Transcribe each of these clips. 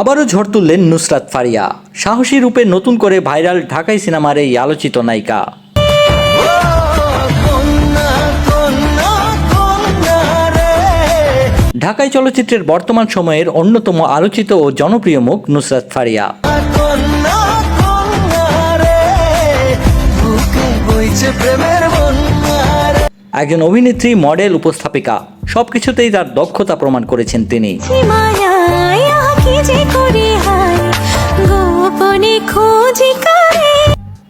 আবারও ঝড় তুললেন নুসরাত ফারিয়া। সাহসী রূপে নতুন করে ভাইরাল ঢাকাই সিনেমার এই আলোচিত নায়িকা। ঢাকাই চলচ্চিত্রের বর্তমান সময়ের অন্যতম আলোচিত ও জনপ্রিয় মুখ নুসরাত ফারিয়া। একজন অভিনেত্রী, মডেল, উপস্থাপিকা, সবকিছুতেই তার দক্ষতা প্রমাণ করেছেন তিনি।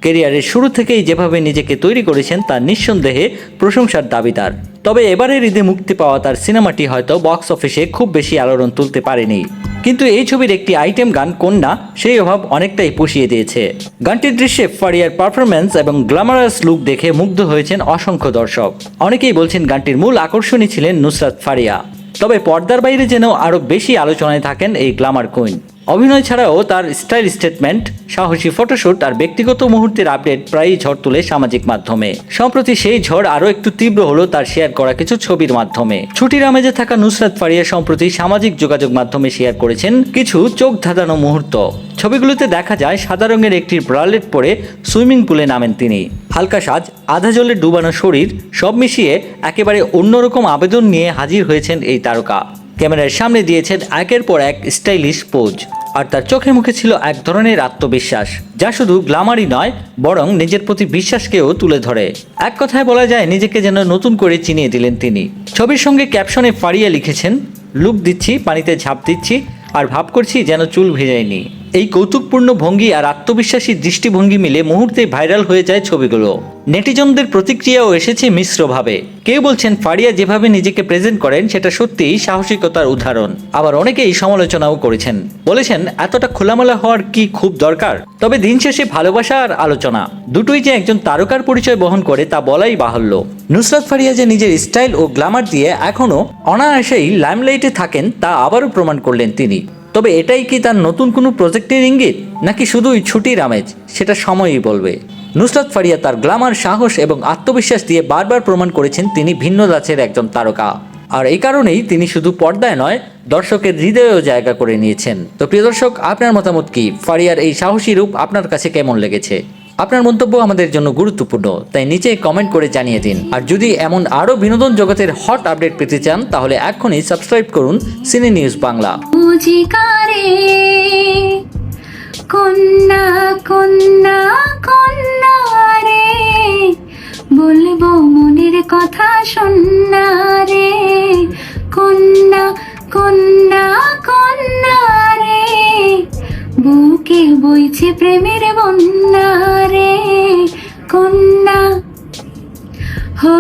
ক্যারিয়ারের শুরু থেকেই যেভাবে নিজেকে তৈরি করেছেন তা নিঃসন্দেহে প্রশংসার দাবিদার। তবে এবারের ঈদে মুক্তি পাওয়া তার সিনেমাটি হয়তো বক্স অফিসে খুব বেশি আলোড়ন তুলতে পারেনি, কিন্তু এই ছবির একটি আইটেম গান কন্যা সেই অভাব অনেকটাই পুষিয়ে দিয়েছে। গানটির দৃশ্যে ফারিয়ার পারফরম্যান্স এবং গ্ল্যামারাস লুক দেখে মুগ্ধ হয়েছেন অসংখ্য দর্শক। অনেকেই বলছেন গানটির মূল আকর্ষণই ছিলেন নুসরাত ফারিয়া। তবে পর্দার বাইরে যেন আরও বেশি আলোচনায় থাকেন এই গ্ল্যামার কুইন। অভিনয় ছাড়াও তার স্টাইল স্টেটমেন্ট, সাহসী ফটোশুট আর ব্যক্তিগত মুহূর্তের আপডেট প্রায়ই ঝড় তুলে সামাজিক মাধ্যমে। সম্প্রতি সেই ঝড় আরও একটু তীব্র হলো তার শেয়ার করা কিছু ছবির মাধ্যমে। ছুটির আমেজে থাকা নুসরাত ফারিয়া সম্প্রতি সামাজিক যোগাযোগ মাধ্যমে শেয়ার করেছেন কিছু চোখ ধাঁধানো মুহূর্ত। ছবিগুলোতে দেখা যায় সাদা রঙের একটি ব্রালেট পরে সুইমিং পুলে নামেন তিনি। হালকা সাজ, আধা জলে ডুবানো শরীর, সব মিশিয়ে একেবারে অন্যরকম আবেদন নিয়ে হাজির হয়েছেন এই তারকা। ক্যামেরার সামনে দিয়েছেন একের পর এক স্টাইলিশ পোজ, আর তার চোখে মুখে ছিল এক ধরনের আত্মবিশ্বাস, যা শুধু গ্ল্যামারই নয় বরং নিজের প্রতি বিশ্বাসকেও তুলে ধরে। এক কথায় বলা যায় নিজেকে যেন নতুন করে চিনিয়ে দিলেন তিনি। ছবির সঙ্গে ক্যাপশনে ফারিয়া লিখেছেন, লুক দিচ্ছি, পানিতে ঝাঁপ দিচ্ছি, আর ভাব করছি যেন চুল ভেজায়নি। এই কৌতুকপূর্ণ ভঙ্গি আর আত্মবিশ্বাসী দৃষ্টিভঙ্গি মিলে মুহূর্তে ভাইরাল হয়ে যায় ছবিগুলো। নেটিজনদের প্রতিক্রিয়াও এসেছে মিশ্রভাবে। কেউ বলছেন ফারিয়া যেভাবে নিজেকে প্রেজেন্ট করেন সেটা সত্যিই সাহসিকতার উদাহরণ। আবার অনেকেই সমালোচনাও করেছেন, বলেছেন এতটা খোলামেলা হওয়ার কি খুব দরকার? তবে দিন শেষে ভালোবাসা আর আলোচনা দুটোই যে একজন তারকার পরিচয় বহন করে তা বলাই বাহুল্য। নুসরাত ফারিয়া যে নিজের স্টাইল ও গ্ল্যামার দিয়ে এখনও অনায়াসেই লাইমলাইটে থাকেন তা আবারও প্রমাণ করলেন তিনি। তবে এটাই কি তার নতুন কোনো প্রজেক্টের ইঙ্গিত, নাকি শুধুই ছুটির আমেজ, সেটা সময়ই বলবে। নুসরাত ফারিয়া তার গ্ল্যামার, সাহস এবং আত্মবিশ্বাস দিয়ে বারবার প্রমাণ করেছেন তিনি ভিন্ন ধাঁচের একজন তারকা। আর এই কারণেই তিনি শুধু পর্দায় নয়, দর্শকের হৃদয়েও জায়গা করে নিয়েছেন। তো প্রিয় দর্শক, আপনার মতামত কি? ফারিয়ার এই সাহসী রূপ আপনার কাছে কেমন লেগেছে? আপনার মন্তব্য আমাদের জন্য গুরুত্বপূর্ণ, তাই নিচে কমেন্ট করে জানিয়ে দিন। আর যদি এমন আরও বিনোদন জগতের হট আপডেট পেতে চান তাহলে এখনই সাবস্ক্রাইব করুন সিনে নিউজ বাংলা। কন্যা কন্যা কন্যা রে, বলবো মনের কথা শোনা রে। কন্যা কন্যা কন্যা রে, বুকে বইছে প্রেমের বন্যা রে। কন্যা হো